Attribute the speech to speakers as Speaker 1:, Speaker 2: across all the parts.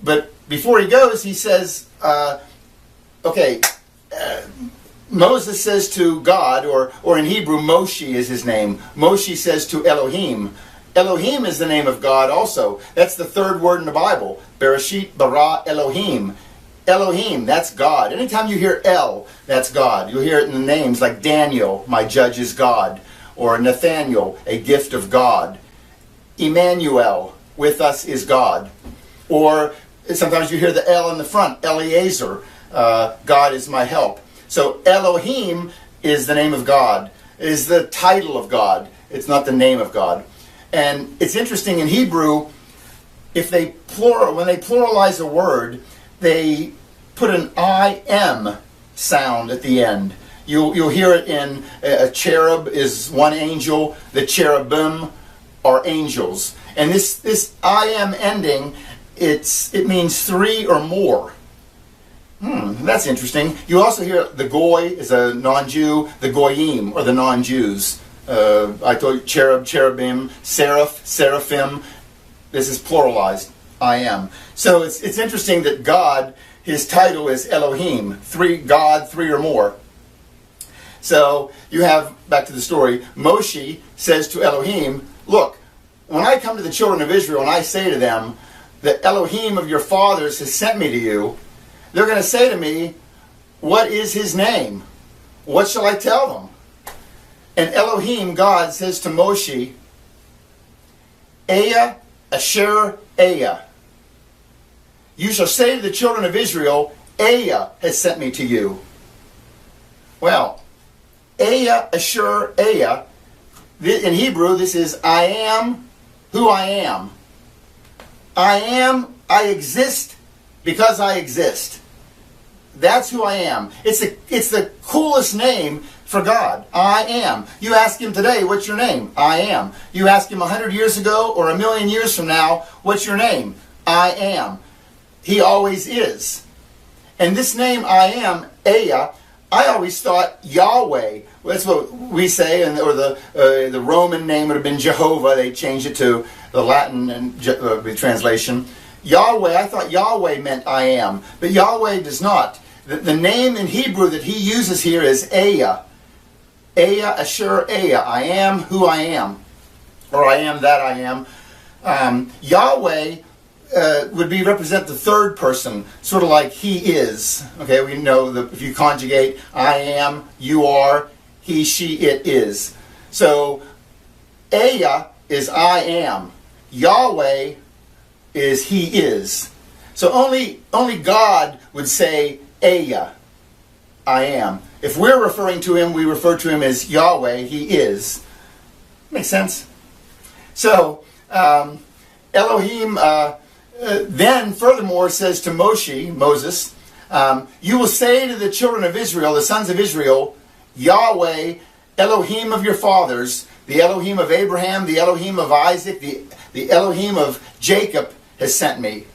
Speaker 1: But before he goes, he says, Moses says to God, or in Hebrew, Moshe is his name. Moshe says to Elohim. Elohim is the name of God also. That's the third word in the Bible. Bereshit bara Elohim. Elohim, that's God. Anytime you hear El, that's God. You'll hear it in the names like Daniel, my judge is God. Or Nathaniel, a gift of God. Emmanuel, with us is God. Or sometimes you hear the El in the front, Eliezer, God is my help. So Elohim is the name of God, is the title of God. It's not the name of God. And it's interesting in Hebrew, when they pluralize a word, they put an I am sound at the end. You'll hear it in a cherub is one angel, the cherubim are angels. And this I am ending, it means three or more. That's interesting. You also hear the goy is a non-Jew, the goyim, or the non-Jews. I told you cherub, cherubim, seraph, seraphim. This is pluralized, I am. So it's interesting that God, his title is Elohim, God, three or more. So you have, back to the story, Moshe says to Elohim, look, when I come to the children of Israel and I say to them, the Elohim of your fathers has sent me to you, they're going to say to me, what is his name? What shall I tell them? And Elohim, God, says to Moshe, Aya, Asher, Aya. You shall say to the children of Israel, Aya has sent me to you. Well, Aya, Asher, Aya. In Hebrew, this is I am who I am. I exist because I exist. That's who I am. It's the coolest name for God. I am. You ask him today, what's your name? I am. You ask him 100 years ago or 1,000,000 years from now, what's your name? I am. He always is. And this name, I am, Aya, I always thought Yahweh. That's what we say, or the Roman name would have been Jehovah. They changed it to the Latin translation. Yahweh, I thought Yahweh meant I am. But Yahweh does not. The name in Hebrew that he uses here is Aya. Aya, Asher, Aya. I am who I am. Or I am that I am. Yahweh would represent the third person, sort of like he is. Okay, we know that if you conjugate I am, you are, he, she, it is. So Aya is I am. Yahweh is he is. So only God would say Aya, I am. If we're referring to him, we refer to him as Yahweh, he is. Makes sense? So Elohim then furthermore says to Moses, you will say to the children of Israel, the sons of Israel, Yahweh, Elohim of your fathers, the Elohim of Abraham, the Elohim of Isaac, the Elohim of Jacob has sent me.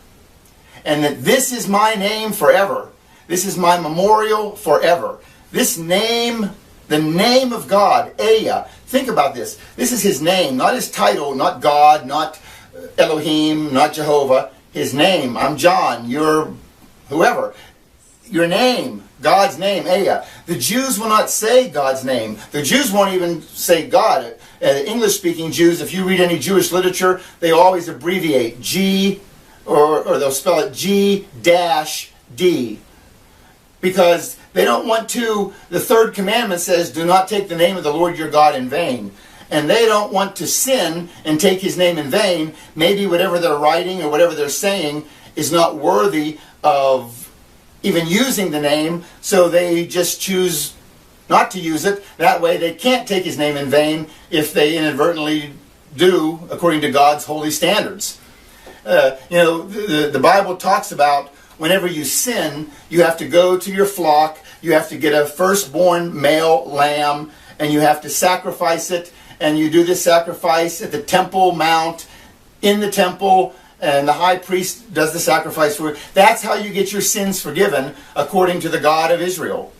Speaker 1: And that this is my name forever. This is my memorial forever. This name, the name of God, Aya. Think about this. This is his name, not his title, not God, not Elohim, not Jehovah. His name, I'm John, you're whoever. Your name, God's name, Aya. The Jews will not say God's name. The Jews won't even say God. English-speaking Jews, if you read any Jewish literature, they always abbreviate G, or they'll spell it G-D. Because they don't want to, the third commandment says, do not take the name of the Lord your God in vain. And they don't want to sin and take his name in vain. Maybe whatever they're writing or whatever they're saying is not worthy of even using the name, so they just choose not to use it. That way they can't take his name in vain if they inadvertently do according to God's holy standards. The Bible talks about whenever you sin, you have to go to your flock, you have to get a firstborn male lamb, and you have to sacrifice it, and you do this sacrifice at the Temple Mount, in the temple, and the high priest does the sacrifice for it. That's how you get your sins forgiven according to the God of Israel.